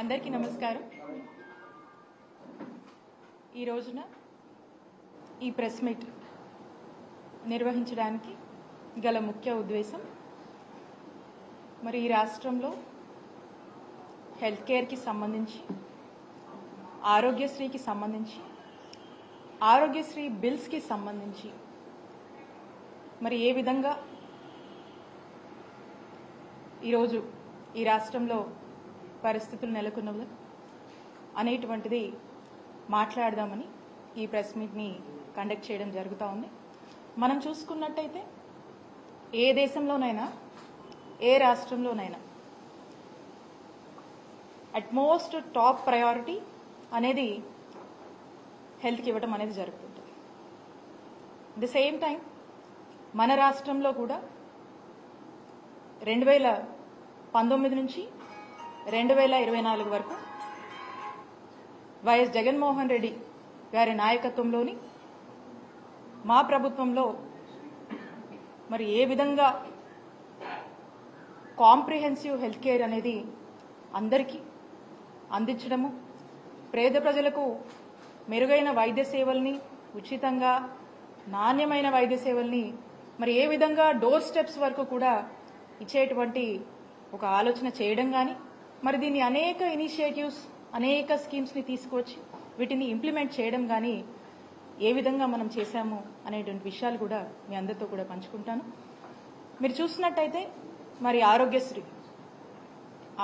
అందరికీ నమస్కారం. ఈ రోజున ఈ ప్రెస్ మీట్ నిర్వహించడానికి గల ముఖ్య ఉద్దేశం మరి ఈ రాష్ట్రంలో హెల్త్ కేర్కి సంబంధించి ఆరోగ్యశ్రీకి సంబంధించి ఆరోగ్యశ్రీ బిల్స్కి సంబంధించి మరి ఏ విధంగా ఈరోజు ఈ రాష్ట్రంలో పరిస్థితులు నెలకొన్నవి అనేటువంటిది మాట్లాడదామని ఈ ప్రెస్ మీట్ని కండక్ట్ చేయడం జరుగుతూ ఉంది. మనం చూసుకున్నట్టయితే ఏ దేశంలోనైనా ఏ రాష్ట్రంలోనైనా అట్మోస్ట్ టాప్ ప్రయారిటీ అనేది హెల్త్కి ఇవ్వడం అనేది జరుగుతుంది. ది సేమ్ టైం మన రాష్ట్రంలో కూడా 2019 నుంచి 2024 వరకు వైఎస్ జగన్మోహన్ రెడ్డి గారి నాయకత్వంలోని మా ప్రభుత్వంలో మరి ఏ విధంగా కాంప్రిహెన్సివ్ హెల్త్ కేర్ అనేది అందరికీ అందించడము, పేద ప్రజలకు మెరుగైన వైద్య సేవల్ని ఉచితంగా నాణ్యమైన వైద్య సేవల్ని మరి ఏ విధంగా డోర్ స్టెప్స్ వరకు కూడా ఇచ్చేటువంటి ఒక ఆలోచన చేయడం కానీ మరి దీన్ని అనేక ఇనిషియేటివ్స్ అనేక స్కీమ్స్ని తీసుకొచ్చి వీటిని ఇంప్లిమెంట్ చేయడం కానీ ఏ విధంగా మనం చేశాము అనేటువంటి విషయాలు కూడా మీ అందరితో కూడా పంచుకుంటాను. మీరు చూసినట్టయితే మరి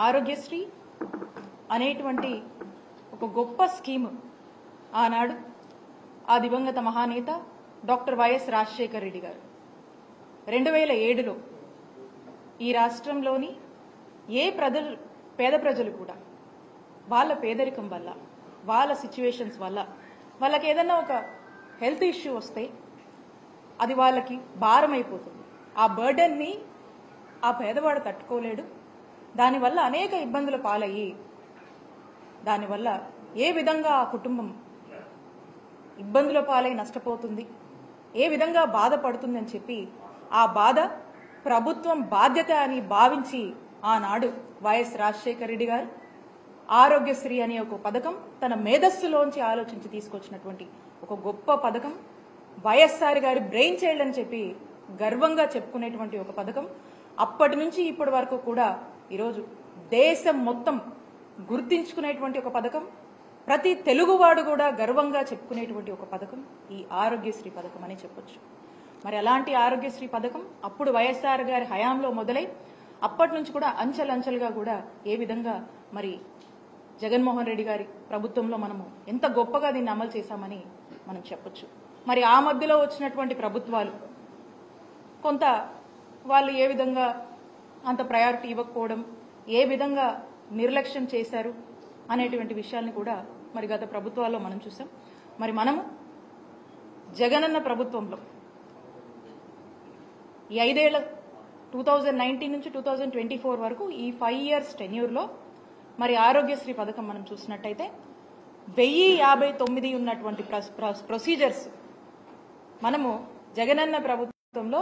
ఆరోగ్యశ్రీ అనేటువంటి ఒక గొప్ప స్కీమ్ ఆనాడు ఆ దివంగత మహానేత డాక్టర్ వైఎస్ రాజశేఖర్ రెడ్డి గారు 2007లో ఈ రాష్ట్రంలోని పేద ప్రజలు కూడా వాళ్ళ పేదరికం వల్ల వాళ్ళ సిచ్యువేషన్స్ వల్ల వాళ్ళకి ఏదైనా ఒక హెల్త్ ఇష్యూ వస్తే అది వాళ్ళకి భారం అయిపోతుంది. ఆ బర్డన్ని ఆ పేదవాడు తట్టుకోలేడు. దానివల్ల అనేక ఇబ్బందుల పాలయ్యి దానివల్ల ఏ విధంగా ఆ కుటుంబం ఇబ్బందుల పాలై నష్టపోతుంది, ఏ విధంగా బాధపడుతుంది అని చెప్పి ఆ బాధ ప్రభుత్వం బాధ్యత అని భావించి ఆనాడు వైఎస్ రాజశేఖర్ రెడ్డి గారు ఆరోగ్యశ్రీ అనే ఒక పథకం తన మేధస్సులోంచి ఆలోచించి తీసుకొచ్చినటువంటి ఒక గొప్ప పథకం, వైఎస్ఆర్ గారి బ్రెయిన్ చైల్డ్ అని చెప్పి గర్వంగా చెప్పుకునేటువంటి ఒక పథకం. అప్పటి నుంచి ఇప్పటి వరకు కూడా ఈరోజు దేశం మొత్తం గుర్తించుకునేటువంటి ఒక పథకం, ప్రతి తెలుగువాడు కూడా గర్వంగా చెప్పుకునేటువంటి ఒక పథకం ఈ ఆరోగ్యశ్రీ పథకం అని చెప్పొచ్చు. మరి అలాంటి ఆరోగ్యశ్రీ పథకం అప్పుడు వైఎస్ఆర్ గారి హయాంలో మొదలై అప్పటి నుంచి కూడా అంచెలంచెలుగా కూడా ఏ విధంగా మరి జగన్మోహన్ రెడ్డి గారి ప్రభుత్వంలో మనము ఎంత గొప్పగా దీన్ని అమలు చేశామని మనం చెప్పొచ్చు. మరి ఆ మధ్యలో వచ్చినటువంటి ప్రభుత్వాలు కొంత వాళ్ళు ఏ విధంగా అంత ప్రయారిటీ ఇవ్వకపోవడం, ఏ విధంగా నిర్లక్ష్యం చేశారు అనేటువంటి విషయాల్ని కూడా మరి గత ప్రభుత్వాల్లో మనం చూసాం. మరి మనము జగనన్న ప్రభుత్వంలో ఈ 5 ఏళ్ల 2019 నుంచి 2024 వరకు ఈ 5 years టెన్యూర్లో మరి ఆరోగ్యశ్రీ పథకం మనం చూసినట్టయితే 1059 ఉన్నటువంటి ప్రొసీజర్స్ మనము జగనన్న ప్రభుత్వంలో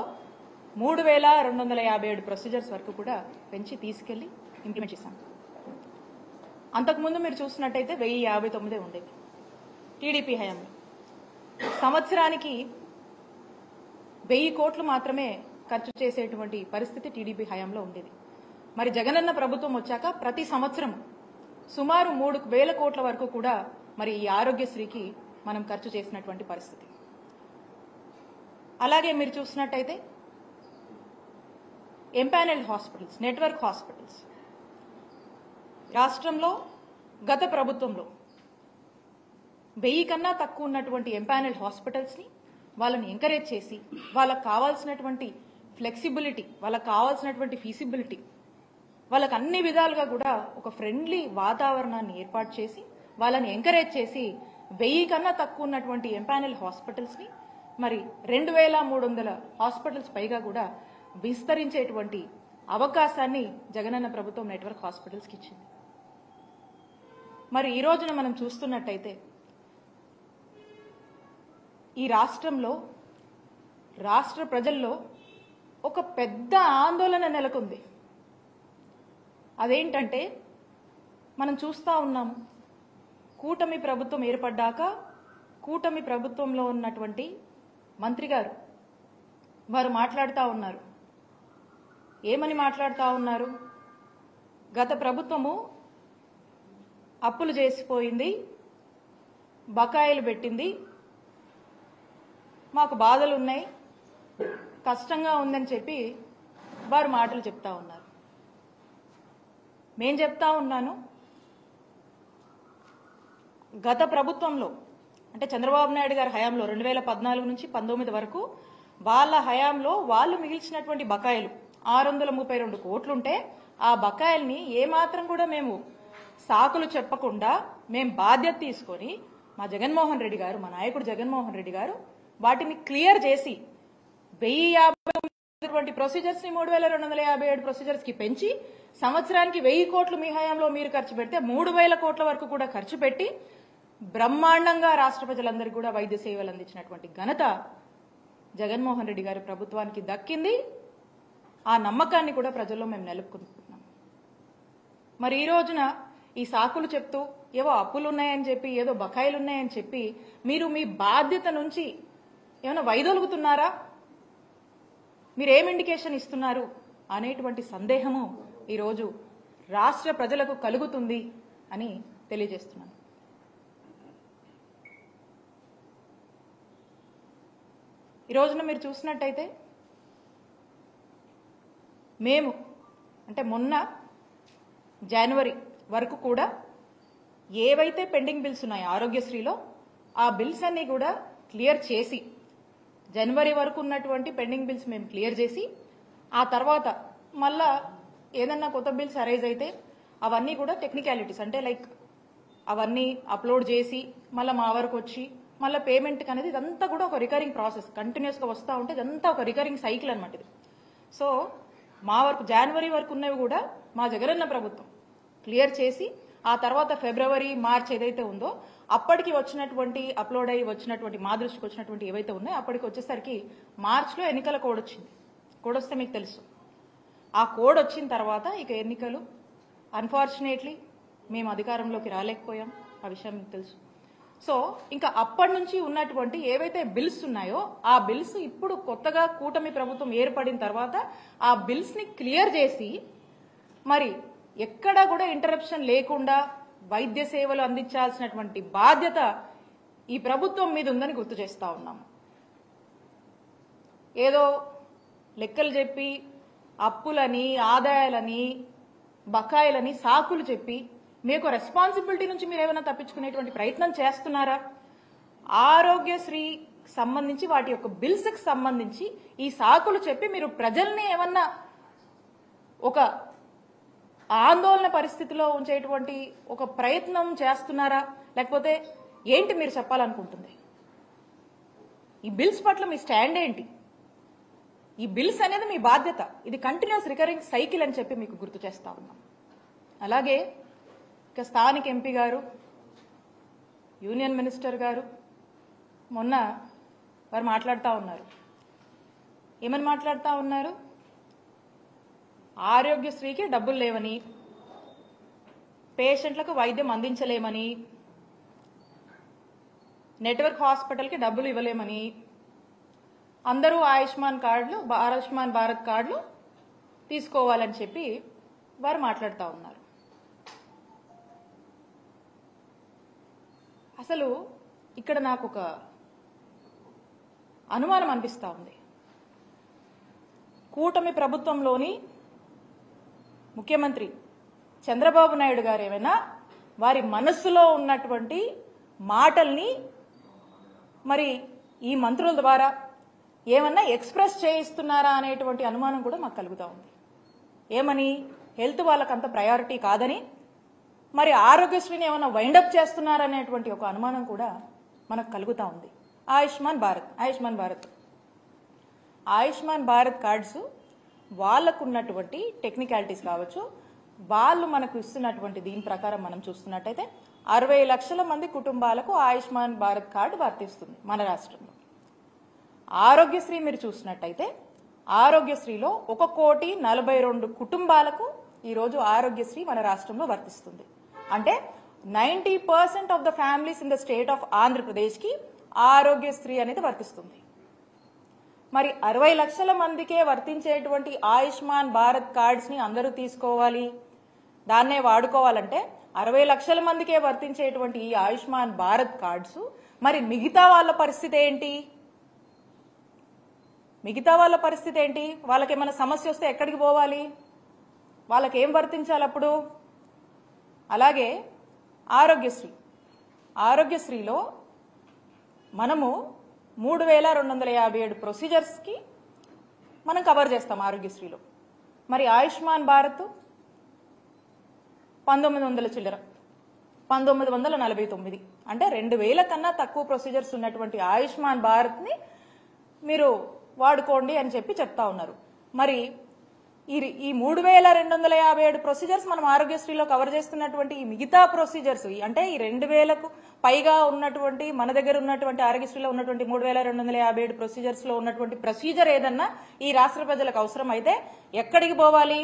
3257 ప్రొసీజర్స్ వరకు కూడా పెంచి తీసుకెళ్లి ఇంప్లిమెంట్ చేశాం. అంతకుముందు మీరు చూసినట్టయితే 1059 ఉండేవి టీడీపీ హయాంలో. సంవత్సరానికి 1000 కోట్లు మాత్రమే ఖర్చు చేసేటువంటి పరిస్థితి టీడీపీ హయాంలో ఉండేది. మరి జగనన్న ప్రభుత్వం వచ్చాక ప్రతి సంవత్సరం సుమారు 3000 కోట్ల వరకు కూడా మరి ఈ ఆరోగ్యశ్రీకి మనం ఖర్చు చేసినటువంటి పరిస్థితి. అలాగే మీరు చూసినట్టయితే ఎంపానెల్డ్ హాస్పిటల్స్, నెట్వర్క్ హాస్పిటల్స్ రాష్ట్రంలో గత ప్రభుత్వంలో 1000 కన్నా తక్కువ ఉన్నటువంటి ఎంపానెల్డ్ హాస్పిటల్స్ని వాళ్ళని ఎంకరేజ్ చేసి వాళ్ళకు కావాల్సినటువంటి ఫ్లెక్సిబిలిటీ, వాళ్ళకు కావాల్సినటువంటి ఫీజిబిలిటీ, వాళ్ళకు అన్ని విధాలుగా కూడా ఒక ఫ్రెండ్లీ వాతావరణాన్ని ఏర్పాటు చేసి వాళ్ళని ఎంకరేజ్ చేసి 1000 కన్నా తక్కువ ఉన్నటువంటి ఎంపానెల్ హాస్పిటల్స్ని మరి 2300 హాస్పిటల్స్ పైగా కూడా విస్తరించేటువంటి అవకాశాన్ని జగనన్న ప్రభుత్వం నెట్వర్క్ హాస్పిటల్స్కి ఇచ్చింది. మరి ఈ రోజున మనం చూస్తున్నట్టయితే ఈ రాష్ట్రంలో రాష్ట్ర ప్రజల్లో ఒక పెద్ద ఆందోళన నెలకొంది. అదేంటంటే మనం చూస్తూ ఉన్నాము. కూటమి ప్రభుత్వం ఏర్పడ్డాక కూటమి ప్రభుత్వంలో ఉన్నటువంటి మంత్రి గారు వారు మాట్లాడుతూ ఉన్నారు. ఏమని మాట్లాడుతూ ఉన్నారు? గత ప్రభుత్వము అప్పులు చేసిపోయింది, బకాయిలు పెట్టింది, మాకు బాధలు ఉన్నాయి, కష్టంగా ఉందని చెప్పి వారు మాటలు చెప్తా ఉన్నారు. నేను చెప్తా ఉన్నాను, గత ప్రభుత్వంలో అంటే చంద్రబాబు నాయుడు గారి హయాంలో 2014 నుంచి 19 వరకు వాళ్ళ హయాంలో వాళ్ళు మిగిల్చినటువంటి బకాయిలు 632 కోట్లుంటే ఆ బకాయిల్ని ఏమాత్రం కూడా మేము సాకులు చెప్పకుండా మేము బాధ్యత తీసుకొని మా జగన్మోహన్ రెడ్డి గారు, మా నాయకుడు జగన్మోహన్ రెడ్డి గారు వాటిని క్లియర్ చేసి 1050 ప్రొసీజర్స్ ని 3257 ప్రొసీజర్స్ కి పెంచి సంవత్సరానికి 1000 కోట్లు మీ హయాంలో మీరు ఖర్చు పెడితే 3000 కోట్ల వరకు కూడా ఖర్చు పెట్టి బ్రహ్మాండంగా రాష్ట్ర ప్రజలందరికీ కూడా వైద్య సేవలు అందించినటువంటి ఘనత జగన్మోహన్ రెడ్డి గారి ప్రభుత్వానికి దక్కింది. ఆ నమ్మకాన్ని కూడా ప్రజల్లో మేము నెలకొల్పుతున్నాం. మరి ఈ రోజున ఈ సాకులు చెప్తూ ఏవో అప్పులు ఉన్నాయని చెప్పి, ఏదో బకాయిలు ఉన్నాయని చెప్పి మీరు మీ బాధ్యత నుంచి ఏమైనా వైదొలుగుతున్నారా? మీరేం ఇండికేషన్ ఇస్తున్నారు అనేటువంటి సందేహము ఈరోజు రాష్ట్ర ప్రజలకు కలుగుతుంది అని తెలియజేస్తున్నాను. ఈ రోజున మీరు చూసినట్టయితే మేము అంటే మొన్న జనవరి వరకు కూడా ఏవైతే పెండింగ్ బిల్స్ ఉన్నాయో ఆరోగ్యశ్రీలో ఆ బిల్స్ అన్ని కూడా క్లియర్ చేసి జనవరి వరకు ఉన్నటువంటి పెండింగ్ బిల్స్ మేము క్లియర్ చేసి ఆ తర్వాత మళ్ళా ఏదన్నా కొత్త బిల్స్ అరైజ్ అయితే అవన్నీ కూడా టెక్నికాలిటీస్ అంటే లైక్ అవన్నీ అప్లోడ్ చేసి మళ్ళీ మా వరకు వచ్చి మళ్ళీ పేమెంట్ అనేది ఇదంతా కూడా ఒక రికరింగ్ ప్రాసెస్ కంటిన్యూస్గా వస్తూ ఉంటే ఇదంతా ఒక రికరింగ్ సైకిల్ అనమాట ఇది. సో మా వరకు జనవరి వరకు ఉన్నవి కూడా మా జగనన్న ప్రభుత్వం క్లియర్ చేసి ఆ తర్వాత ఫిబ్రవరి మార్చ్ ఏదైతే ఉందో అప్పటికి వచ్చినటువంటి అప్లోడ్ అయ్యి వచ్చినటువంటి మా దృష్టికి వచ్చినటువంటి ఏవైతే ఉన్నాయో అప్పటికి వచ్చేసరికి మార్చ్లో ఎన్నికల కోడ్ వచ్చింది. కోడ్ వస్తే మీకు తెలుసు. ఆ కోడ్ వచ్చిన తర్వాత ఇక ఎన్నికలు అన్ఫార్చునేట్లీ మేము అధికారంలోకి రాలేకపోయాం. ఆ విషయం మీకు తెలుసు. సో ఇంకా అప్పటి నుంచి ఉన్నటువంటి ఏవైతే బిల్స్ ఉన్నాయో ఆ బిల్స్ ఇప్పుడు కొత్తగా కూటమి ప్రభుత్వం ఏర్పడిన తర్వాత ఆ బిల్స్ ని క్లియర్ చేసి మరి ఎక్కడా కూడా ఇంటరప్షన్ లేకుండా వైద్య సేవలు అందించాల్సినటువంటి బాధ్యత ఈ ప్రభుత్వం మీద ఉందని గుర్తు చేస్తా ఉన్నాము. ఏదో లెక్కలు చెప్పి అప్పులని, ఆదాయాలని, బకాయిలని సాకులు చెప్పి మీకు రెస్పాన్సిబిలిటీ నుంచి మీరు ఏమైనా తప్పించుకునేటువంటి ప్రయత్నం చేస్తున్నారా? ఆరోగ్యశ్రీ సంబంధించి వాటి యొక్క బిల్స్కి సంబంధించి ఈ సాకులు చెప్పి మీరు ప్రజల్ని ఏమన్నా ఒక ఆందోళన పరిస్థితిలో ఉంచేటువంటి ఒక ప్రయత్నం చేస్తున్నారా? లేకపోతే ఏంటి మీరు చెప్పాలనుకుంటుంది? ఈ బిల్స్ పట్ల మీ స్టాండ్ ఏంటి? ఈ బిల్స్ అనేది మీ బాధ్యత. ఇది కంటిన్యూస్ రికరింగ్ సైకిల్ అని చెప్పి మీకు గుర్తు చేస్తా ఉన్నాం. అలాగే ఇక స్థానిక ఎంపీ గారు, యూనియన్ మినిస్టర్ గారు మొన్న వారు మాట్లాడుతూ ఉన్నారు. ఏమని మాట్లాడుతూ ఉన్నారు? ఆరోగ్యశ్రీకి డబ్బులు లేవని, పేషెంట్లకు వైద్యం అందించలేమని, నెట్వర్క్ హాస్పిటల్కి డబ్బులు ఇవ్వలేమని, అందరూ ఆయుష్మాన్ భారత్ కార్డులు తీసుకోవాలని చెప్పి వారు మాట్లాడుతూ ఉన్నారు. అసలు ఇక్కడ నాకు ఒక అనుమానం అనిపిస్తూ ఉంది. కూటమి ప్రభుత్వంలోని ముఖ్యమంత్రి చంద్రబాబు నాయుడు గారు ఏమైనా వారి మనస్సులో ఉన్నటువంటి మాటల్ని మరి ఈ మంత్రుల ద్వారా ఏమన్నా ఎక్స్ప్రెస్ చేయిస్తున్నారా అనేటువంటి అనుమానం కూడా మాకు కలుగుతూ ఉంది. ఏమని? హెల్త్ వాళ్ళకంత ప్రయారిటీ కాదని, మరి ఆరోగ్యశ్రీని ఏమైనా వైండప్ చేస్తున్నారనేటువంటి ఒక అనుమానం కూడా మనకు కలుగుతూ ఉంది. ఆయుష్మాన్ భారత్ కార్డ్స్ వాళ్ళకున్నటువంటి టెక్నికాలిటీస్ కావచ్చు, వాళ్ళు మనకు ఇస్తున్నటువంటి దీని ప్రకారం మనం చూస్తున్నట్టయితే 60 లక్షల మంది కుటుంబాలకు ఆయుష్మాన్ భారత్ కార్డు వర్తిస్తుంది మన రాష్ట్రంలో. ఆరోగ్యశ్రీ మీరు చూసినట్టయితే ఆరోగ్యశ్రీలో 1,42,00,000 కుటుంబాలకు ఈరోజు ఆరోగ్యశ్రీ మన రాష్ట్రంలో వర్తిస్తుంది. అంటే 90% of the families in the state of ఆంధ్రప్రదేశ్కి ఆరోగ్యశ్రీ అనేది వర్తిస్తుంది. మరి 60 లక్షల మందికే వర్తించేటువంటి ఆయుష్మాన్ భారత్ కార్డ్స్ని అందరూ తీసుకోవాలి, దాన్నే వాడుకోవాలంటే 60 లక్షల మందికే వర్తించేటువంటి ఈ ఆయుష్మాన్ భారత్ కార్డ్స్ మరి మిగతా వాళ్ళ పరిస్థితి ఏంటి? మిగతా వాళ్ళ పరిస్థితి ఏంటి? వాళ్ళకి ఏమైనా సమస్య వస్తే ఎక్కడికి పోవాలి? వాళ్ళకి ఏం వర్తించాలి అప్పుడు? అలాగే ఆరోగ్యశ్రీలో మనము 3257 ప్రొసీజర్స్కి మనం కవర్ చేస్తాం ఆరోగ్యశ్రీలో. మరి ఆయుష్మాన్ భారత్ 1900 చిల్లర, 1949 అంటే 2000 కన్నా తక్కువ ప్రొసీజర్స్ ఉన్నటువంటి ఆయుష్మాన్ భారత్ని మీరు వాడుకోండి అని చెప్పి చెప్తా ఉన్నారు. మరి ఈ 3257 ప్రొసీజర్స్ మనం ఆరోగ్యశ్రీలో కవర్ చేస్తున్నటువంటి ఈ మిగతా ప్రొసీజర్స్ అంటే ఈ 2000కు పైగా ఉన్నటువంటి మన దగ్గర ఉన్నటువంటి ఆరోగ్యశ్రీలో ఉన్నటువంటి 3257 ప్రొసీజర్స్ లో ఉన్నటువంటి ప్రొసీజర్ ఏదన్నా ఈ రాష్ట్ర ప్రజలకు అవసరం అయితే ఎక్కడికి పోవాలి?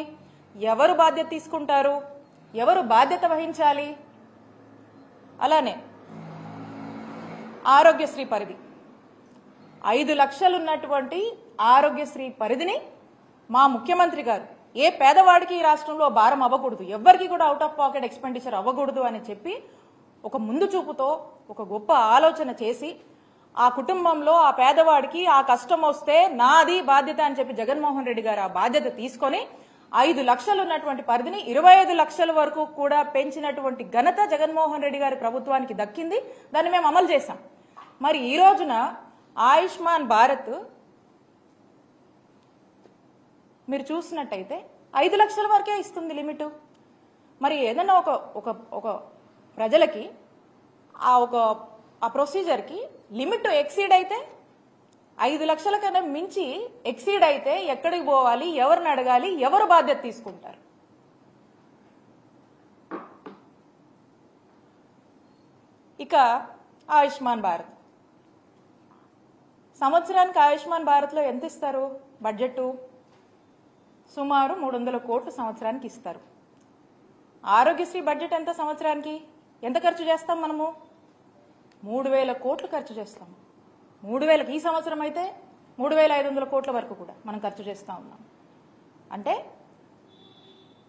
ఎవరు బాధ్యత తీసుకుంటారు? ఎవరు బాధ్యత వహించాలి? అలానే ఆరోగ్యశ్రీ పరిధి 5 లక్షలు ఉన్నటువంటి ఆరోగ్యశ్రీ పరిధిని మా ముఖ్యమంత్రి గారు ఏ పేదవాడికి ఈ రాష్ట్రంలో భారం అవ్వకూడదు, ఎవరికి కూడా అవుట్ ఆఫ్ పాకెట్ ఎక్స్పెండిచర్ అవ్వకూడదు అని చెప్పి ఒక ముందు చూపుతో ఒక గొప్ప ఆలోచన చేసి ఆ కుటుంబంలో ఆ పేదవాడికి ఆ కష్టం వస్తే నాది బాధ్యత అని చెప్పి జగన్మోహన్ రెడ్డి గారు ఆ బాధ్యత తీసుకొని 5 లక్షలు ఉన్నటువంటి పరిధిని 25 లక్షల వరకు కూడా పెంచినటువంటి ఘనత జగన్మోహన్ రెడ్డి గారి ప్రభుత్వానికి దక్కింది. దాన్ని మేము అమలు చేశాం. మరి ఈ రోజున ఆయుష్మాన్ భారత్ మీరు చూసినట్టయితే 5 లక్షల వరకే ఇస్తుంది లిమిట్. మరి ఏదైనా ఒక ప్రజలకి ఆ ప్రొసీజర్కి లిమిట్ ఎక్సీడ్ అయితే 5 లక్షల కన్నా మించి ఎక్సీడ్ అయితే ఎక్కడికి పోవాలి? ఎవరిని అడగాలి? ఎవరు బాధ్యత తీసుకుంటారు? ఇక ఆయుష్మాన్ భారత్ సంవత్సరానికి ఆయుష్మాన్ భారత్లో ఎంత ఇస్తారు? బడ్జెట్ సుమారు 300 కోట్లు సంవత్సరానికి ఇస్తారు. ఆరోగ్యశ్రీ బడ్జెట్ ఎంత సంవత్సరానికి? ఎంత ఖర్చు చేస్తాం మనము? 3000 కోట్లు ఖర్చు చేస్తాము. 3000 ఈ సంవత్సరం అయితే 3500 కోట్ల వరకు కూడా మనం ఖర్చు చేస్తా ఉన్నాం. అంటే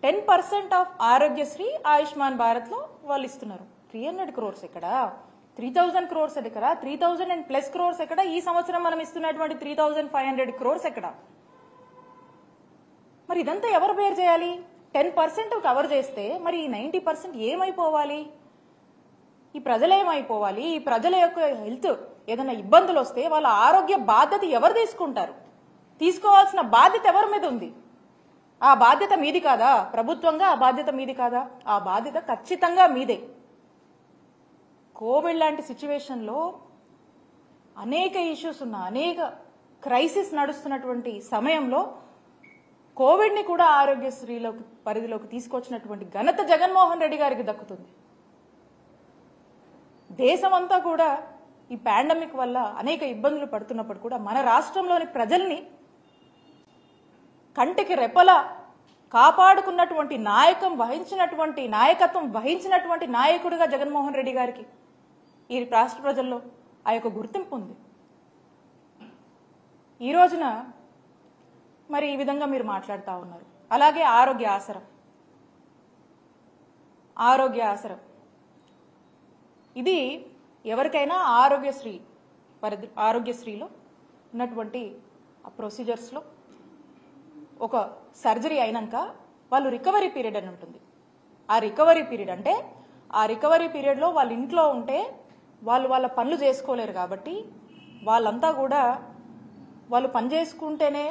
10% ఆఫ్ ఆరోగ్యశ్రీ ఆయుష్మాన్ భారత్లో వాళ్ళు ఇస్తున్నారు. 300 crores ఎక్కడ? 3000 crores ఎక్కడ? 3000+ crores ఎక్కడ? ఈ సంవత్సరం మనం ఇస్తున్నటువంటి 3500 crores ఎక్కడ? మరి ఇదంతా ఎవరు బేర్ చేయాలి? 10% కవర్ చేస్తే మరి 90% ఏమైపోవాలి? ఈ ప్రజలు ఏమైపోవాలి? ఈ ప్రజల యొక్క హెల్త్ ఏదైనా ఇబ్బందులు వస్తే వాళ్ళ ఆరోగ్య బాధ్యత ఎవరు తీసుకుంటారు? తీసుకోవాల్సిన బాధ్యత ఎవరి మీద ఉంది? ఆ బాధ్యత మీది కాదా? ప్రభుత్వంగా ఆ బాధ్యత మీది కాదా? ఆ బాధ్యత ఖచ్చితంగా మీదే. కోవిడ్ లాంటి సిచ్యువేషన్లో అనేక ఇష్యూస్ ఉన్న అనేక క్రైసిస్ నడుస్తున్నటువంటి సమయంలో కోవిడ్ని కూడా ఆరోగ్యశ్రీలోకి పరిధిలోకి తీసుకొచ్చినటువంటి ఘనత జగన్మోహన్ రెడ్డి గారికి దక్కుతుంది. దేశమంతా కూడా ఈ పాండమిక్ వల్ల అనేక ఇబ్బందులు పడుతున్నప్పుడు కూడా మన రాష్ట్రంలోని ప్రజల్ని కంటికి రెప్పలా కాపాడుకున్నటువంటి నాయకత్వం వహించినటువంటి నాయకుడిగా జగన్మోహన్ రెడ్డి గారికి ఈ రాష్ట్ర ప్రజల్లో ఆ యొక్క గుర్తింపు ఉంది. ఈ రోజున మరి ఈ విధంగా మీరు మాట్లాడుతూ ఉన్నారు. అలాగే ఆరోగ్య ఆసరం ఇది ఎవరికైనా ఆరోగ్యశ్రీలో ఉన్నటువంటి ఆ ప్రొసీజర్స్లో ఒక సర్జరీ అయినాక వాళ్ళు రికవరీ పీరియడ్ అని ఉంటుంది. ఆ రికవరీ పీరియడ్ అంటే ఆ రికవరీ పీరియడ్లో వాళ్ళ ఇంట్లో ఉంటే వాళ్ళ పనులు చేసుకోలేరు కాబట్టి వాళ్ళంతా కూడా వాళ్ళు పని చేసుకుంటేనే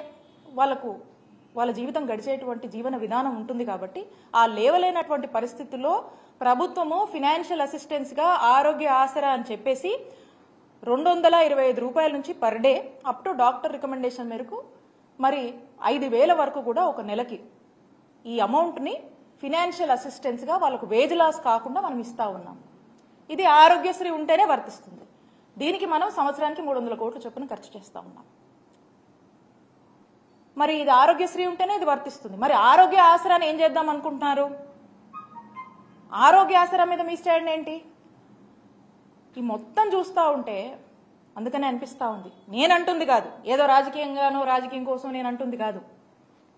వాళ్ళ జీవితం గడిచేటువంటి జీవన విధానం ఉంటుంది. కాబట్టి ఆ లేవలేనటువంటి పరిస్థితుల్లో ప్రభుత్వము ఫినాన్షియల్ అసిస్టెన్స్గా ఆరోగ్య ఆసరా అని చెప్పేసి 225 రూపాయల నుంచి per day up to doctor recommendation మేరకు మరి 5000 వరకు కూడా ఒక నెలకి ఈ అమౌంట్ని ఫినాన్షియల్ అసిస్టెన్స్గా వాళ్ళకు వేజ్ లాస్ కాకుండా మనం ఇస్తా ఉన్నాం. ఇది ఆరోగ్యశ్రీ ఉంటేనే వర్తిస్తుంది. దీనికి మనం సంవత్సరానికి 300 కోట్ల చొప్పున ఖర్చు చేస్తా ఉన్నాం. మరి ఇది ఆరోగ్యశ్రీ ఉంటేనే ఇది వర్తిస్తుంది. మరి ఆరోగ్య ఆసరాన్ని ఏం చేద్దాం అనుకుంటున్నారు? ఆరోగ్య ఆసరా మీద మీ స్టాండ్ ఏంటి? ఈ మొత్తం చూస్తూ ఉంటే అందుకనే అనిపిస్తూ ఉంది. నేను అంటుంది కాదు, ఏదో రాజకీయంగానో రాజకీయం కోసం నేను అంటుంది కాదు.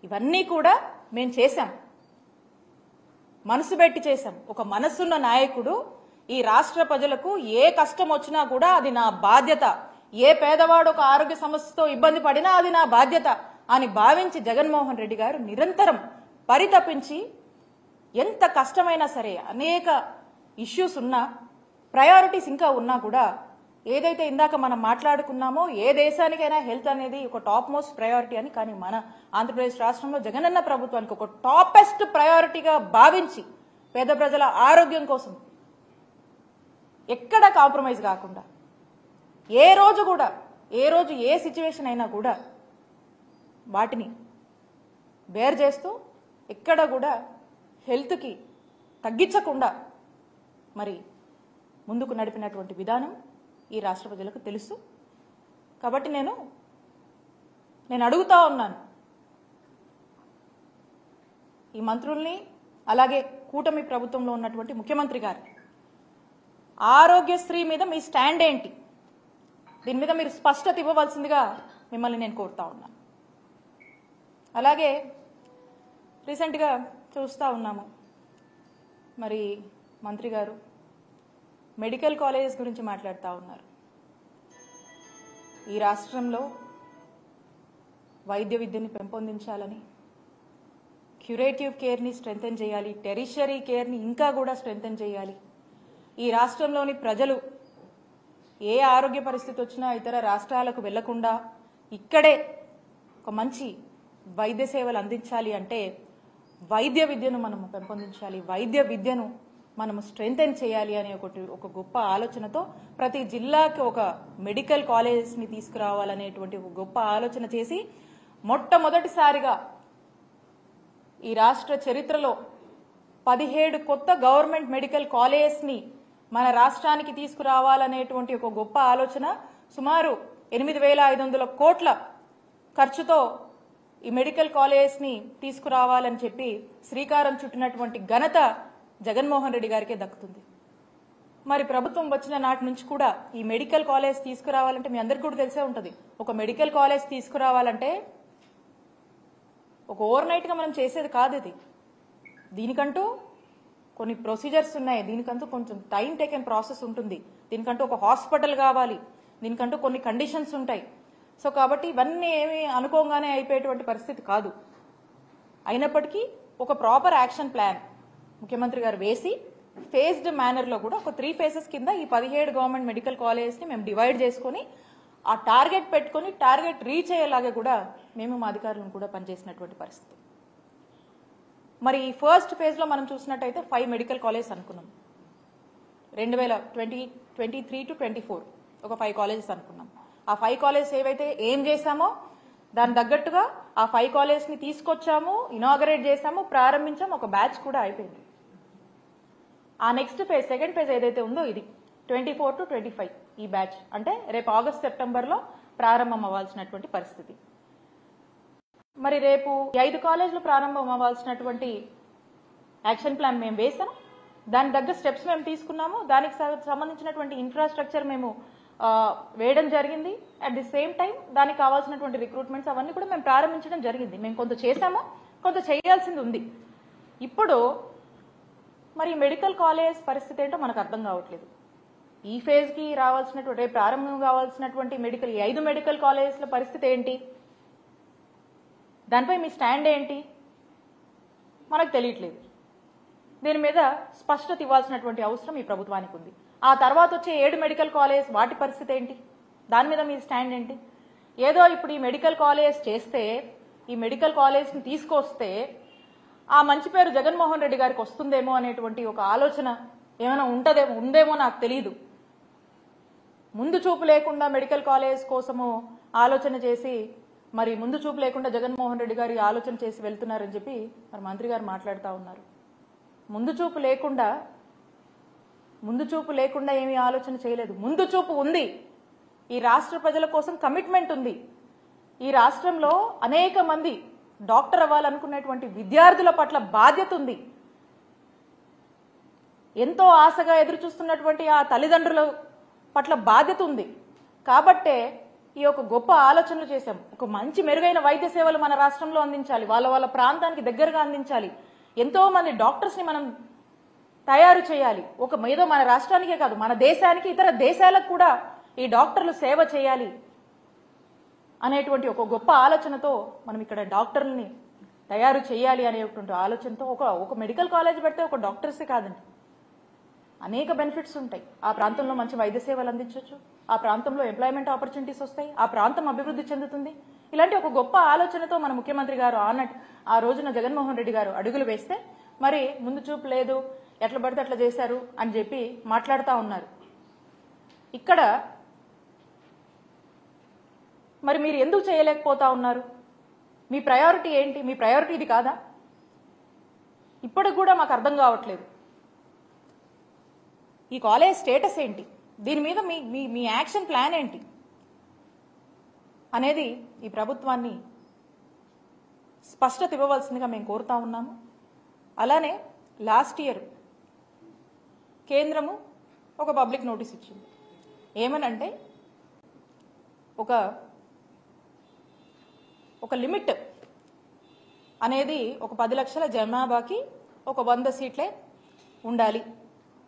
ఇవన్నీ కూడా మేము చేశాం, మనసు పెట్టి చేశాం. ఒక మనసున్న నాయకుడు ఈ రాష్ట్ర ప్రజలకు ఏ కష్టం వచ్చినా కూడా అది నా బాధ్యత, ఏ పేదవాడు ఒక ఆరోగ్య సమస్యతో ఇబ్బంది పడినా అది నా బాధ్యత అని భావించి జగన్మోహన్ రెడ్డి గారు నిరంతరం పరితపించి ఎంత కష్టమైనా సరే అనేక ఇష్యూస్ ఉన్నా, ప్రయారిటీస్ ఇంకా ఉన్నా కూడా ఏదైతే ఇందాక మనం మాట్లాడుకున్నామో ఏ దేశానికైనా హెల్త్ అనేది ఒక టాప్ మోస్ట్ ప్రయారిటీ అని, కానీ మన ఆంధ్రప్రదేశ్ రాష్ట్రంలో జగనన్న ప్రభుత్వానికి ఒక టాపెస్ట్ ప్రయారిటీగా భావించి పేద ప్రజల ఆరోగ్యం కోసం ఎక్కడ కాంప్రమైజ్ కాకుండా ఏ రోజు ఏ సిచ్యువేషన్ అయినా కూడా వాటిని బేర్ చేస్తూ ఎక్కడ కూడా హెల్త్కి తగ్గించకుండా మరి ముందుకు నడిపినటువంటి విధానం ఈ రాష్ట్ర ప్రజలకు తెలుసు. కాబట్టి నేను అడుగుతా ఉన్నాను ఈ మంత్రుల్ని, అలాగే కూటమి ప్రభుత్వంలో ఉన్నటువంటి ముఖ్యమంత్రి గారు, ఆరోగ్యశ్రీ మీద మీ స్టాండ్ ఏంటి? దీని మీద మీరు స్పష్టత ఇవ్వవలసిందిగా మిమ్మల్ని నేను కోరుతా ఉన్నాను. అలాగే రీసెంట్గా చూస్తూ ఉన్నాము, మరి మంత్రి గారు మెడికల్ కాలేజెస్ గురించి మాట్లాడుతూ ఉన్నారు. ఈ రాష్ట్రంలో వైద్య విద్యని పెంపొందించాలని, క్యూరేటివ్ కేర్ని స్ట్రెంథెన్ చేయాలి, టెరిషరీ కేర్ని ఇంకా కూడా స్ట్రెంథెన్ చేయాలి. ఈ రాష్ట్రంలోని ప్రజలు ఏ ఆరోగ్య పరిస్థితి వచ్చినా ఇతర రాష్ట్రాలకు వెళ్లకుండా ఇక్కడే ఒక మంచి వైద్య సేవలు అందించాలి అంటే వైద్య విద్యను మనము పెంపొందించాలి, వైద్య విద్యను మనము స్ట్రెంథెన్ చేయాలి అనే ఒక గొప్ప ఆలోచనతో ప్రతి జిల్లాకి ఒక మెడికల్ కాలేజెస్ని తీసుకురావాలనేటువంటి ఒక గొప్ప ఆలోచన చేసి మొట్టమొదటిసారిగా ఈ రాష్ట్ర చరిత్రలో 17 కొత్త గవర్నమెంట్ మెడికల్ కాలేజెస్ని మన రాష్ట్రానికి తీసుకురావాలనేటువంటి ఒక గొప్ప ఆలోచన, సుమారు 8,500 కోట్ల ఖర్చుతో ఈ మెడికల్ కాలేజెస్ని తీసుకురావాలని చెప్పి శ్రీకారం చుట్టినటువంటి ఘనత జగన్మోహన్ రెడ్డి గారికే దక్కుతుంది. మరి ప్రభుత్వం వచ్చిన నాటి నుంచి కూడా ఈ మెడికల్ కాలేజ్ తీసుకురావాలంటే మీ అందరికీ కూడా తెలిసే ఉంటుంది. ఒక మెడికల్ కాలేజ్ తీసుకురావాలంటే ఒక ఓవర్ నైట్గా మనం చేసేది కాదు. ఇది దీనికంటూ కొన్ని ప్రొసీజర్స్ ఉన్నాయి, దీనికంటూ కొంచెం టైం టేకెన్ ప్రాసెస్ ఉంటుంది, దీనికంటూ ఒక హాస్పిటల్ కావాలి, దీనికంటూ కొన్ని కండిషన్స్ ఉంటాయి. సో కాబట్టి ఇవన్నీ ఏమి అనుకోగానే అయిపోయేటువంటి పరిస్థితి కాదు. అయినప్పటికీ ఒక ప్రాపర్ యాక్షన్ ప్లాన్ ముఖ్యమంత్రి గారు వేసి ఫేజ్డ్ మేనర్లో కూడా ఒక 3 phases కింద ఈ 17 గవర్నమెంట్ మెడికల్ కాలేజెస్ని మేము డివైడ్ చేసుకొని ఆ టార్గెట్ పెట్టుకొని టార్గెట్ రీచ్ అయ్యేలాగా కూడా మేము మా అధికారులను కూడా పనిచేసినటువంటి పరిస్థితి. మరి ఈ ఫస్ట్ ఫేజ్లో మనం చూసినట్టయితే 5 మెడికల్ కాలేజెస్ అనుకున్నాం. 2023 to 24 ఒక 5 కాలేజెస్ అనుకున్నాం. ఆ 5 కాలేజెస్ ఏవైతే ఏం చేశామో దాని తగ్గట్టుగా ఆ 5 కాలేజెస్ని తీసుకొచ్చాము, ఇనాగరేట్ చేశాము, ప్రారంభించాము, ఒక బ్యాచ్ కూడా అయిపోయింది. ఆ నెక్స్ట్ ఫేజ్, సెకండ్ ఫేజ్ ఏదైతే ఉందో ఇది 24 to 25 ఈ బ్యాచ్ అంటే రేపు ఆగస్ట్ సెప్టెంబర్లో ప్రారంభం అవ్వాల్సినటువంటి పరిస్థితి. మరి రేపు 5 కాలేజీలు ప్రారంభం అవ్వాల్సినటువంటి యాక్షన్ ప్లాన్ మేము వేసాం, దాని దగ్గర స్టెప్స్ మేము తీసుకున్నాము, దానికి సంబంధించినటువంటి ఇన్ఫ్రాస్ట్రక్చర్ మేము వేయడం జరిగింది. అట్ ది సేమ్ టైం దానికి కావాల్సినటువంటి రిక్రూట్మెంట్స్ అవన్నీ కూడా మేము ప్రారంభించడం జరిగింది. మేము కొంత చేశాము, కొంత చేయాల్సింది ఉంది. ఇప్పుడు మరి మెడికల్ కాలేజ్ పరిస్థితి ఏంటో మనకు అర్థం కావట్లేదు. ఈ ఫేజ్కి రావాల్సినటువంటి రేపు ప్రారంభం కావాల్సినటువంటి మెడికల్ 5 మెడికల్ కాలేజెస్ల పరిస్థితి ఏంటి, దానిపై మీ స్టాండ్ ఏంటి మనకు తెలియట్లేదు. దీని మీద స్పష్టత ఇవ్వాల్సినటువంటి అవసరం ఈ ప్రభుత్వానికి ఉంది. ఆ తర్వాత వచ్చే 7 మెడికల్ కాలేజ్ వాటి పరిస్థితి ఏంటి, దాని మీద మీ స్టాండ్ ఏంటి? ఏదో ఇప్పుడు ఈ మెడికల్ కాలేజ్ చేస్తే, ఈ మెడికల్ కాలేజ్ని తీసుకొస్తే ఆ మంచి పేరు జగన్మోహన్ రెడ్డి గారికి వస్తుందేమో అనేటువంటి ఒక ఆలోచన ఏమైనా ఉందేమో నాకు తెలియదు. ముందు చూపు లేకుండా మెడికల్ కాలేజ్ కోసము ఆలోచన చేసి మరి ముందు చూపు లేకుండా జగన్మోహన్ రెడ్డి గారి ఆలోచన చేసి వెళ్తున్నారని చెప్పి మరి మంత్రి గారు మాట్లాడుతూ ఉన్నారు. ముందు చూపు లేకుండా ఏమీ ఆలోచన చేయలేదు. ముందు చూపు ఉంది. ఈ రాష్ట్ర ప్రజల కోసం కమిట్మెంట్ ఉంది. ఈ రాష్ట్రంలో అనేక మంది డాక్టర్ అవ్వాలనుకునేటువంటి విద్యార్థుల పట్ల బాధ్యత ఉంది. ఎంతో ఆశగా ఎదురు చూస్తున్నటువంటి ఆ తల్లిదండ్రుల పట్ల బాధ్యత ఉంది కాబట్టే ఈ ఒక గొప్ప ఆలోచనలు చేశాం. ఒక మంచి మెరుగైన వైద్య సేవలు మన రాష్ట్రంలో అందించాలి, వాళ్ళ ప్రాంతానికి దగ్గరగా అందించాలి. ఎంతో మంది డాక్టర్స్ని మనం తయారు చేయాలి. ఏదో మన రాష్ట్రానికే కాదు, మన దేశానికి, ఇతర దేశాలకు కూడా ఈ డాక్టర్లు సేవ చేయాలి అనేటువంటి ఒక గొప్ప ఆలోచనతో మనం ఇక్కడ డాక్టర్లని తయారు చేయాలి అనేటువంటి ఆలోచనతో ఒక మెడికల్ కాలేజ్ పెడితే ఒక డాక్టర్సే కాదండి, అనేక బెనిఫిట్స్ ఉంటాయి. ఆ ప్రాంతంలో మంచి వైద్య సేవలు అందించవచ్చు, ఆ ప్రాంతంలో ఎంప్లాయ్మెంట్ ఆపర్చునిటీస్ వస్తాయి, ఆ ప్రాంతం అభివృద్ధి చెందుతుంది. ఇలాంటి ఒక గొప్ప ఆలోచనతో మన ముఖ్యమంత్రి గారు ఆ రోజున జగన్మోహన్ రెడ్డి గారు అడుగులు వేస్తే మరి ముందు చూపు లేదు, ఎట్లా పడితే అట్లా చేశారు అని చెప్పి మాట్లాడుతూ ఉన్నారు. ఇక్కడ మరి మీరు ఎందుకు చేయలేకపోతా ఉన్నారు? మీ ప్రయారిటీ ఏంటి? మీ ప్రయారిటీ ఇది కాదా? ఇప్పటికి కూడా మాకు అర్థం కావట్లేదు. ఈ కాలేజ్ స్టేటస్ ఏంటి, దీని మీద మీ యాక్షన్ ప్లాన్ ఏంటి అనేది ఈ ప్రభుత్వాన్ని స్పష్టత ఇవ్వవలసిందిగా మేము కోరుతా ఉన్నాము. అలానే లాస్ట్ ఇయర్ కేంద్రము ఒక పబ్లిక్ నోటీస్ ఇచ్చింది. ఏమనంటే ఒక లిమిట్ అనేది ఒక 10 లక్షల జనాభాకి ఒక 100 సీట్లే ఉండాలి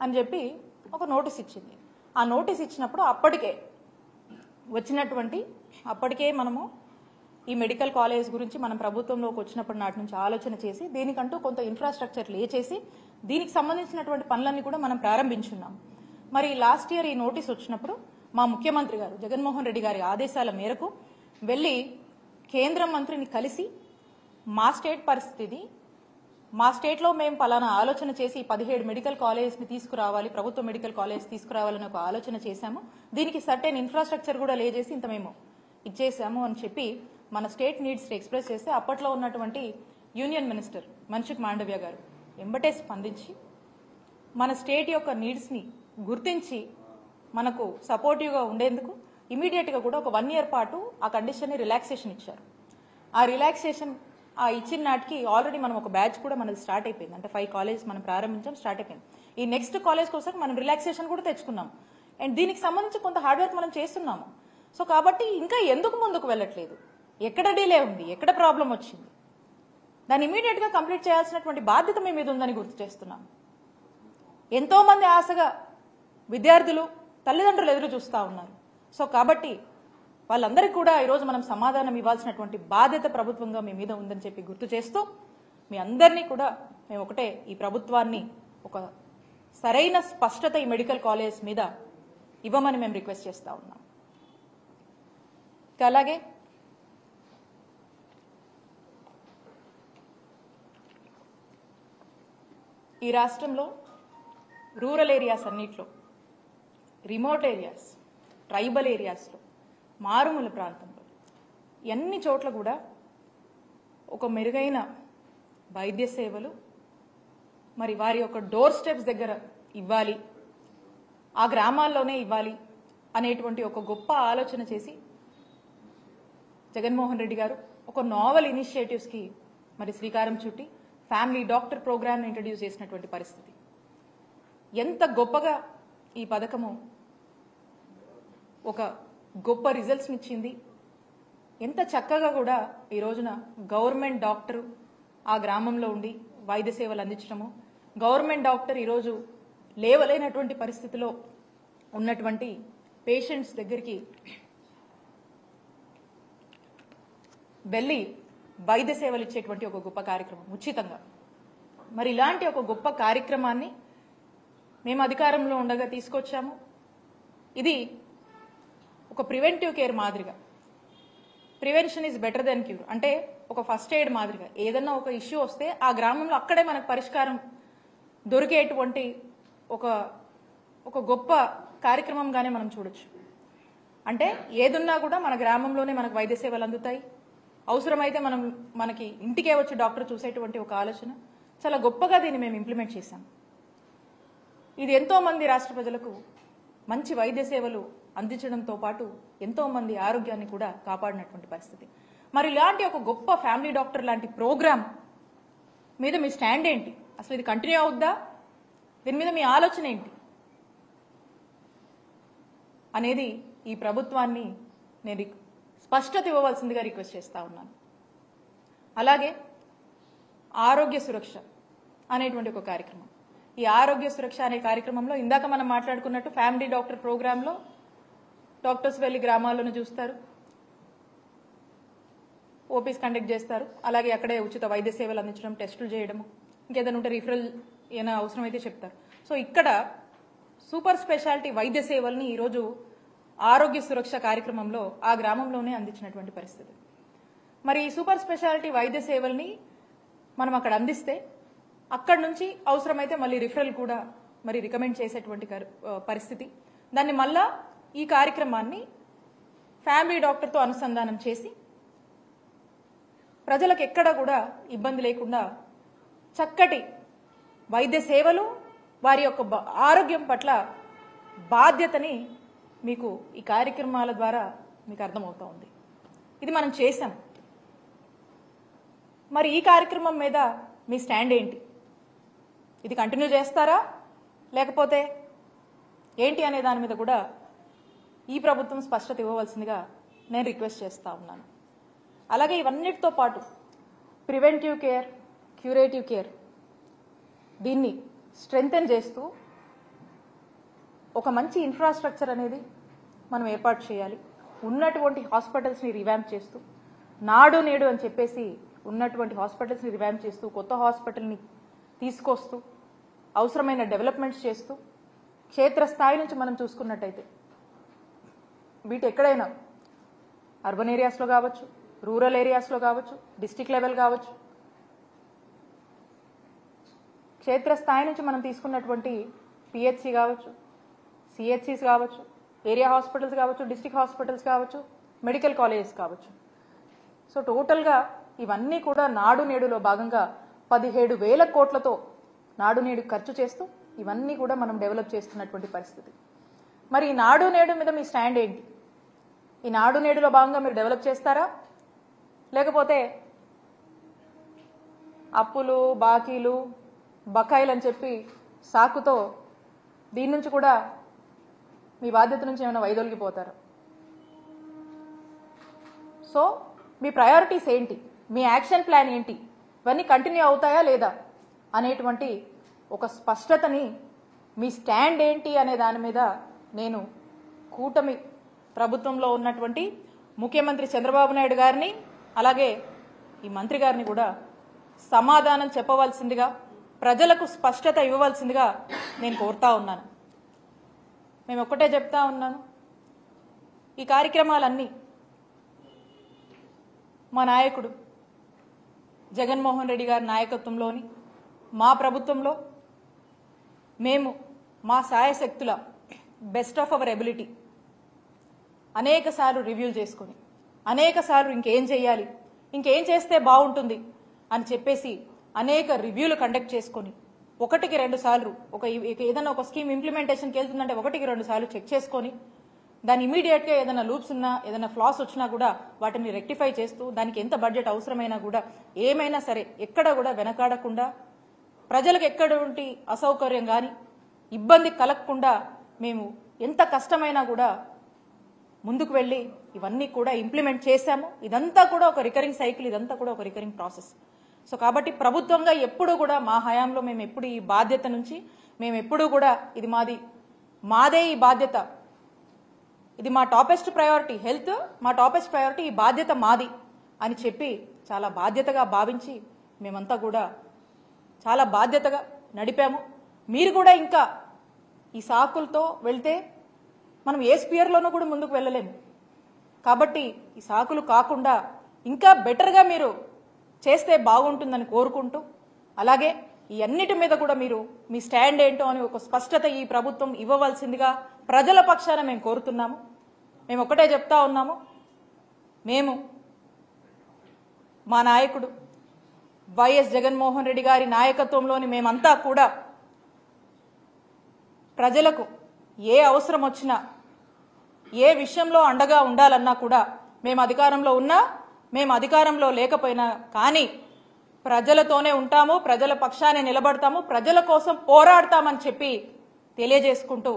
అని చెప్పి ఒక నోటీస్ ఇచ్చింది. ఆ నోటీస్ ఇచ్చినప్పుడు అప్పటికే మనము ఈ మెడికల్ కాలేజ్ గురించి మనం ప్రభుత్వంలోకి వచ్చినప్పటి నాటి నుంచి ఆలోచన చేసి దీనికంటూ కొంత ఇన్ఫ్రాస్ట్రక్చర్ చేసి దీనికి సంబంధించినటువంటి పనులన్నీ కూడా మనం ప్రారంభించున్నాం. మరి లాస్ట్ ఇయర్ ఈ నోటీస్ వచ్చినప్పుడు మా ముఖ్యమంత్రి గారు జగన్మోహన్ రెడ్డి గారి ఆదేశాల మేరకు వెళ్ళి కేంద్ర మంత్రిని కలిసి మా స్టేట్ పరిస్థితి, మా స్టేట్లో మేము పలానా ఆలోచన చేసి 17 మెడికల్ కాలేజ్ని తీసుకురావాలి, ప్రభుత్వ మెడికల్ కాలేజ్ తీసుకురావాలని ఒక ఆలోచన చేశాము. దీనికి సర్టెన్ ఇన్ఫ్రాస్ట్రక్చర్ కూడా చేసి ఇంత మేము ఇచ్చేసాము అని చెప్పి మన స్టేట్ నీడ్స్ ఎక్స్ప్రెస్ చేస్తే అప్పట్లో ఉన్నటువంటి యూనియన్ మినిస్టర్ మన్సుఖ్ మాండవ్య గారు ఎంబటే స్పందించి మన స్టేట్ యొక్క నీడ్స్ని గుర్తించి మనకు సపోర్టివ్గా ఉండేందుకు ఇమీడియట్గా కూడా ఒక 1 year పాటు ఆ కండిషన్ని రిలాక్సేషన్ ఇచ్చారు. ఆ రిలాక్సేషన్ ఇచ్చిన నాటికి ఆల్రెడీ మనం ఒక బ్యాచ్ కూడా మనది స్టార్ట్ అయిపోయింది. అంటే 5 కాలేజ్ మనం ప్రారంభించాం, స్టార్ట్ అయిపోయింది. ఈ నెక్స్ట్ కాలేజ్ కోసం మనం రిలాక్సేషన్ కూడా తెచ్చుకున్నాం. అండ్ దీనికి సంబంధించి కొంత హార్డ్ వర్క్ మనం చేస్తున్నాము. సో కాబట్టి ఇంకా ఎందుకు ముందుకు వెళ్ళట్లేదు? ఎక్కడ డిలే ఉంది? ఎక్కడ ప్రాబ్లం వచ్చింది? దాన్ని ఇమీడియట్గా కంప్లీట్ చేయాల్సినటువంటి బాధ్యత మీ మీద ఉందని గుర్తు చేస్తున్నాం. ఎంతో మంది ఆశగా విద్యార్థులు, తల్లిదండ్రులు ఎదురు చూస్తూ ఉన్నారు. సో కాబట్టి వాళ్ళందరికీ కూడా ఈరోజు మనం సమాధానం ఇవ్వాల్సినటువంటి బాధ్యత ప్రభుత్వంగా మీ మీద ఉందని చెప్పి గుర్తు చేస్తూ మీ అందరినీ కూడా మేము ఒకటే, ఈ ప్రభుత్వాన్ని ఒక సరైన స్పష్టత ఈ మెడికల్ కాలేజ్ మీద ఇవ్వమని మేము రిక్వెస్ట్ చేస్తూ ఉన్నాం. అలాగే ఈ రాష్ట్రంలో రూరల్ ఏరియాస్ అన్నిట్లో, రిమోట్ ఏరియాస్, ట్రైబల్ ఏరియాస్లో, మారుమూల ప్రాంతంలో అన్ని చోట్ల కూడా ఒక మెరుగైన వైద్య సేవలు మరి వారి యొక్క డోర్ స్టెప్స్ దగ్గర ఇవ్వాలి, ఆ గ్రామాల్లోనే ఇవ్వాలి అనేటువంటి ఒక గొప్ప ఆలోచన చేసి జగన్మోహన్ రెడ్డి గారు ఒక నావెల్ ఇనిషియేటివ్స్కి మరి శ్రీకారం చుట్టి ఫ్యామిలీ డాక్టర్ ప్రోగ్రామ్ని ఇంట్రడ్యూస్ చేసినటువంటి పరిస్థితి. ఎంత గొప్పగా ఈ పథకము ఒక గొప్ప రిజల్ట్స్ని ఇచ్చింది. ఎంత చక్కగా కూడా ఈ రోజున గవర్నమెంట్ డాక్టర్ ఆ గ్రామంలో ఉండి వైద్య సేవలు అందించడము, గవర్నమెంట్ డాక్టర్ ఈరోజు లేవలేనటువంటి పరిస్థితిలో ఉన్నటువంటి పేషెంట్స్ దగ్గరికి వెళ్ళి వైద్య సేవలు ఇచ్చేటువంటి ఒక గొప్ప కార్యక్రమం ఉచితంగా. మరి ఇలాంటి ఒక గొప్ప కార్యక్రమాన్ని మేము అధికారంలో ఉండగా తీసుకొచ్చాము. ఇది ఒక ప్రివెంటివ్ కేర్ మాదిరిగా, prevention is better than cure, అంటే ఒక ఫస్ట్ ఎయిడ్ మాదిరిగా ఏదన్నా ఒక ఇష్యూ వస్తే ఆ గ్రామంలో అక్కడే మనకు పరిష్కారం దొరికేటువంటి ఒక గొప్ప కార్యక్రమంగానే మనం చూడొచ్చు. అంటే ఏదున్నా కూడా మన గ్రామంలోనే మనకు వైద్య సేవలు అందుతాయి, అవసరమైతే మనకి ఇంటికే వచ్చి డాక్టర్ చూసేటువంటి ఒక ఆలోచన చాలా గొప్పగా దీన్ని మేము ఇంప్లిమెంట్ చేశాం. ఇది ఎంతో మంది రాష్ట్ర ప్రజలకు మంచి వైద్య సేవలు అందించడంతో పాటు ఎంతో మంది ఆరోగ్యాన్ని కూడా కాపాడినటువంటి పరిస్థితి. మరి ఇలాంటి ఒక గొప్ప ఫ్యామిలీ డాక్టర్ లాంటి ప్రోగ్రామ్ మీద మీ స్టాండ్ ఏంటి? అసలు ఇది కంటిన్యూ అవుద్దా, దీని మీద మీ ఆలోచన ఏంటి అనేది ఈ ప్రభుత్వాన్ని నేను స్పష్టత ఇవ్వవలసిందిగా రిక్వెస్ట్ చేస్తా ఉన్నాను. అలాగే ఆరోగ్య సురక్ష అనేటువంటి ఒక కార్యక్రమం, ఈ ఆరోగ్య సురక్ష అనే కార్యక్రమంలో ఇందాక మనం మాట్లాడుకున్నట్టు ఫ్యామిలీ డాక్టర్ ప్రోగ్రాంలో డాక్టర్స్ వెళ్ళి గ్రామాల్లోనే చూస్తారు, ఓపీస్ కండక్ట్ చేస్తారు, అలాగే అక్కడే ఉచిత వైద్య సేవలు అందించడం, టెస్టులు చేయడము, ఇంకేదైనా ఉంటే రిఫరల్ ఏమైనా అవసరమైతే చెప్తారు. సో ఇక్కడ సూపర్ స్పెషాలిటీ వైద్య సేవల్ని ఈరోజు ఆరోగ్య సురక్ష కార్యక్రమంలో ఆ గ్రామంలోనే అందించినటువంటి పరిస్థితి. మరి ఈ సూపర్ స్పెషాలిటీ వైద్య సేవల్ని మనం అక్కడ అందిస్తే అక్కడి నుంచి అవసరమైతే మళ్ళీ రిఫరల్ కూడా మరి రికమెండ్ చేసేటువంటి పరిస్థితి. దాన్ని మళ్ళా ఈ కార్యక్రమాన్ని ఫ్యామిలీ డాక్టర్తో అనుసంధానం చేసి ప్రజలకు ఎక్కడ కూడా ఇబ్బంది లేకుండా చక్కటి వైద్య సేవలు, వారి యొక్క ఆరోగ్యం పట్ల బాధ్యతని మీకు ఈ కార్యక్రమాల ద్వారా మీకు అర్థమవుతా ఉంది. ఇది మనం చేశాం. మరి ఈ కార్యక్రమం మీద మీ స్టాండ్ ఏంటి? ఇది కంటిన్యూ చేస్తారా లేకపోతే ఏంటి అనే దాని మీద కూడా ఈ ప్రభుత్వం స్పష్టత ఇవ్వవలసిందిగా నేను రిక్వెస్ట్ చేస్తా ఉన్నాను. అలాగే ఇవన్నిటితో పాటు ప్రివెంటివ్ కేర్, క్యూరేటివ్ కేర్ దీన్ని స్ట్రెంథెన్ చేస్తూ ఒక మంచి ఇన్ఫ్రాస్ట్రక్చర్ అనేది మనం ఏర్పాటు చేయాలి. ఉన్నటువంటి హాస్పిటల్స్ని రివ్యాంప్ చేస్తూ, నాడు నేడు అని చెప్పేసి ఉన్నటువంటి హాస్పిటల్స్ని రివ్యాంప్ చేస్తూ, కొత్త హాస్పిటల్ని తీసుకొస్తూ, అవసరమైన డెవలప్మెంట్స్ చేస్తూ, క్షేత్రస్థాయి నుంచి మనం చూసుకున్నట్టయితే వీటి ఎక్కడైనా అర్బన్ ఏరియాస్లో కావచ్చు, రూరల్ ఏరియాస్లో కావచ్చు, డిస్టిక్ లెవెల్ కావచ్చు, క్షేత్రస్థాయి నుంచి మనం తీసుకున్నటువంటి పిహెచ్సి కావచ్చు, సిహెచ్సిస్ కావచ్చు, ఏరియా హాస్పిటల్స్ కావచ్చు, డిస్టిక్ హాస్పిటల్స్ కావచ్చు, మెడికల్ కాలేజెస్ కావచ్చు. సో టోటల్గా ఇవన్నీ కూడా నాడు నేడులో భాగంగా 17,000 కోట్లతో నాడు నేడు ఖర్చు చేస్తూ ఇవన్నీ కూడా మనం డెవలప్ చేస్తున్నటువంటి పరిస్థితి. మరి ఈ నాడు నేడు మీద మీ స్టాండ్ ఏంటి? ఈ నాడు నేడులో భాగంగా మీరు డెవలప్ చేస్తారా లేకపోతే అప్పులు, బాకీలు, బకాయిలు అని చెప్పి సాకుతో దీని నుంచి కూడా మీ బాధ్యత నుంచి ఏమైనా వైదొలిగిపోతారు? సో మీ ప్రయారిటీస్ ఏంటి, మీ యాక్షన్ ప్లాన్ ఏంటి, ఇవన్నీ కంటిన్యూ అవుతాయా లేదా అనేటువంటి ఒక స్పష్టతని, మీ స్టాండ్ ఏంటి అనే దాని మీద నేను కూటమి ప్రభుత్వంలో ఉన్నటువంటి ముఖ్యమంత్రి చంద్రబాబు నాయుడు గారిని అలాగే ఈ మంత్రి గారిని కూడా సమాధానం చెప్పవలసిందిగా, ప్రజలకు స్పష్టత ఇవ్వవలసిందిగా నేను కోరుతా ఉన్నాను. మేము ఒక్కటే చెప్తా ఉన్నాను, ఈ కార్యక్రమాలన్నీ మా నాయకుడు జగన్మోహన్ రెడ్డి గారి నాయకత్వంలోని మా ప్రభుత్వంలో మేము మా సాయశక్తుల బెస్ట్ ఆఫ్ అవర్ ఎబిలిటీ అనేక సార్లు రివ్యూలు చేసుకొని, అనేక సార్లు ఇంకేం చేయాలి, ఇంకేం చేస్తే బాగుంటుంది అని చెప్పేసి అనేక రివ్యూలు కండక్ట్ చేసుకొని 1-2 సార్లు ఏదైనా ఒక స్కీమ్ ఇంప్లిమెంటేషన్కి వెళ్తుందంటే 1-2 సార్లు చెక్ చేసుకొని దాని ఇమీడియట్గా ఏదైనా లూప్స్ ఉన్నా, ఏదైనా ఫ్లాస్ వచ్చినా కూడా వాటిని రెక్టిఫై చేస్తూ, దానికి ఎంత బడ్జెట్ అవసరమైనా కూడా ఏమైనా సరే ఎక్కడ కూడా వెనకాడకుండా, ప్రజలకు ఎక్కడంటి అసౌకర్యం కానీ ఇబ్బంది కలగకుండా మేము ఎంత కష్టమైనా కూడా ముందుకు వెళ్ళి ఇవన్నీ కూడా ఇంప్లిమెంట్ చేశాము. ఇదంతా కూడా ఒక రికరింగ్ సైకిల్, ఇదంతా కూడా ఒక రికరింగ్ ప్రాసెస్. సో కాబట్టి ప్రభుత్వంగా ఎప్పుడూ కూడా మా హయాంలో మేము ఎప్పుడు ఈ బాధ్యత నుంచి మేము ఎప్పుడూ కూడా ఇది మాదే ఈ బాధ్యత, ఇది మా టాపెస్ట్ ప్రయారిటీ, హెల్త్ మా టాపెస్ట్ ప్రయారిటీ, ఈ బాధ్యత మాది అని చెప్పి చాలా బాధ్యతగా భావించి మేమంతా కూడా చాలా బాధ్యతగా నడిపాము. మీరు కూడా ఇంకా ఈ సాకులతో వెళ్తే మనం ఏ స్పియర్లోనూ కూడా ముందుకు వెళ్ళలేము. కాబట్టి ఈ సాకులు కాకుండా ఇంకా బెటర్గా మీరు చేస్తే బాగుంటుందని కోరుకుంటూ, అలాగే ఈ అన్నిటి మీద కూడా మీరు మీ స్టాండ్ ఏంటో అని ఒక స్పష్టత ఈ ప్రభుత్వం ఇవ్వవలసిందిగా ప్రజల పక్షాన మేము కోరుతున్నాము. మేము ఒకటే చెప్తా ఉన్నాము, మేము మా నాయకుడు వైఎస్ జగన్మోహన్ రెడ్డి గారి నాయకత్వంలోని మేమంతా కూడా ప్రజలకు ఏ అవసరం వచ్చినా, ఏ విషయంలో అండగా ఉండాలన్నా కూడా మేము అధికారంలో ఉన్నా, మేము అధికారంలో లేకపోయినా కానీ ప్రజలతోనే ఉంటాము, ప్రజల పక్షానే నిలబడతాము, ప్రజల కోసం పోరాడతామని చెప్పి తెలియజేసుకుంటూ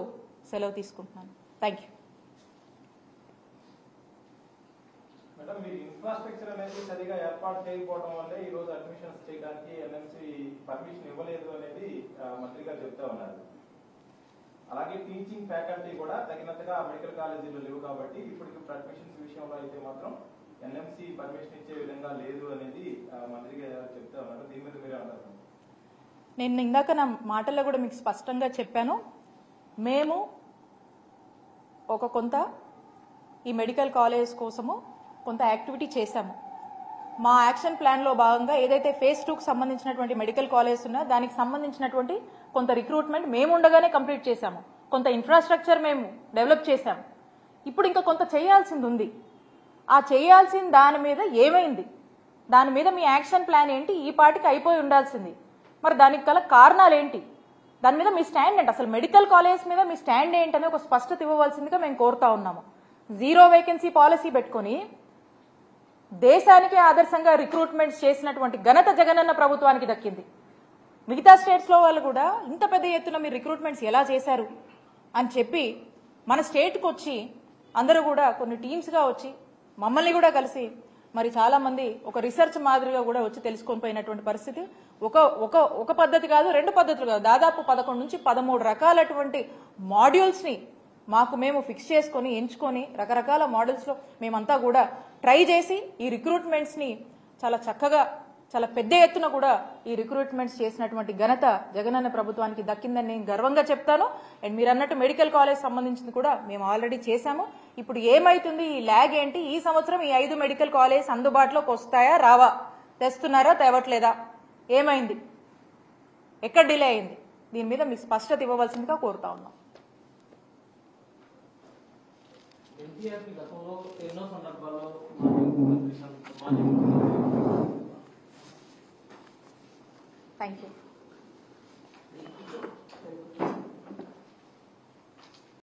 సెలవు తీసుకుంటున్నాను. Thank you. మేడం, మీరు ఇన్ఫ్రాస్ట్రక్చర్ అనేది సరిగా ఏర్పాటు చేయకపోవడం వల్లే ఈ రోజు అడ్మిషన్స్ చేయడానికి ఎన్ఎంసీ పర్మిషన్ ఇవ్వలేదు అనేది మంత్రి గారు చెప్తా ఉన్నారు. అలాగే టీచింగ్ ఫ్యాకల్టీ కూడా తగినంతగా మెడికల్ కాలేజీలో లేవు కాబట్టి ఇప్పటికి అడ్మిషన్స్ విషయంలో అయితే మాత్రం ఎన్ఎంసీ పర్మిషన్ ఇచ్చే విధంగా లేదు అనేది మంత్రి గారు చెప్తా ఉన్నారు. దీని మీద మీరే అంటారు? నేను ఇందాక నా మాటల్లో కూడా మీకు స్పష్టంగా చెప్పాను. మేము కొంత ఈ మెడికల్ కాలేజ్ కోసము కొంత యాక్టివిటీ చేశాము. మా యాక్షన్ ప్లాన్లో భాగంగా ఏదైతే ఫేజ్ 2కు సంబంధించినటువంటి మెడికల్ కాలేజ్ ఉన్నా దానికి సంబంధించినటువంటి కొంత రిక్రూట్మెంట్ మేము ఉండగానే కంప్లీట్ చేశాము. కొంత ఇన్ఫ్రాస్ట్రక్చర్ మేము డెవలప్ చేశాము. ఇప్పుడు ఇంకా కొంత చేయాల్సింది ఉంది. ఆ చేయాల్సిన దాని మీద ఏమైంది, దాని మీద మీ యాక్షన్ ప్లాన్ ఏంటి, ఈ పాటికి అయిపోయి ఉండాల్సింది. మరి దానికి గల కారణాలు ఏంటి, దాని మీద మీ స్టాండ్ ఏంటి, అసలు మెడికల్ కాలేజ్ మీద మీ స్టాండ్ ఏంటనే ఒక స్పష్టత ఇవ్వవలసిందిగా మేము కోరుతా ఉన్నాము. 0 వేకెన్సీ పాలసీ పెట్టుకుని దేశానికే ఆదర్శంగా రిక్రూట్మెంట్స్ చేసినటువంటి ఘనత జగనన్న ప్రభుత్వానికి దక్కింది. మిగతా స్టేట్స్లో వాళ్ళు కూడా ఇంత పెద్ద ఎత్తున మీరు రిక్రూట్మెంట్స్ ఎలా చేశారు అని చెప్పి మన స్టేట్కి వచ్చి అందరూ కూడా కొన్ని టీమ్స్గా వచ్చి మమ్మల్ని కూడా కలిసి మరి చాలా మంది ఒక రీసెర్చ్ మాదిరిగా కూడా వచ్చి తెలుసుకొని పోయినటువంటి పరిస్థితి. ఒక పద్ధతి కాదు, 2 పద్ధతులు కాదు, దాదాపు 11 నుంచి 13 రకాలటువంటి మాడ్యూల్స్ని మేము ఫిక్స్ చేసుకొని ఎంచుకొని రకరకాల మోడల్స్లో మేమంతా కూడా ట్రై చేసి ఈ రిక్రూట్మెంట్స్ని చాలా చక్కగా చాలా పెద్ద ఎత్తున కూడా ఈ రిక్రూట్మెంట్స్ చేసినటువంటి ఘనత జగనన్న ప్రభుత్వానికి దక్కిందని నేను గర్వంగా చెప్తాను. అండ్ మీరు అన్నట్టు మెడికల్ కాలేజ్ సంబంధించింది కూడా మేము ఆల్రెడీ చేశాము. ఇప్పుడు ఏమైతుంది, ఈ ల్యాగ్ ఏంటి, ఈ సంవత్సరం ఈ 5 మెడికల్ కాలేజ్ అందుబాటులోకి వస్తాయా రావా, తెస్తున్నారా తేవట్లేదా, ఏమైంది, ఎక్కడ డిలే అయింది, దీని మీద మీకు స్పష్టత ఇవ్వవలసిందిగా కోరుతా ఉన్నాం. Thank you.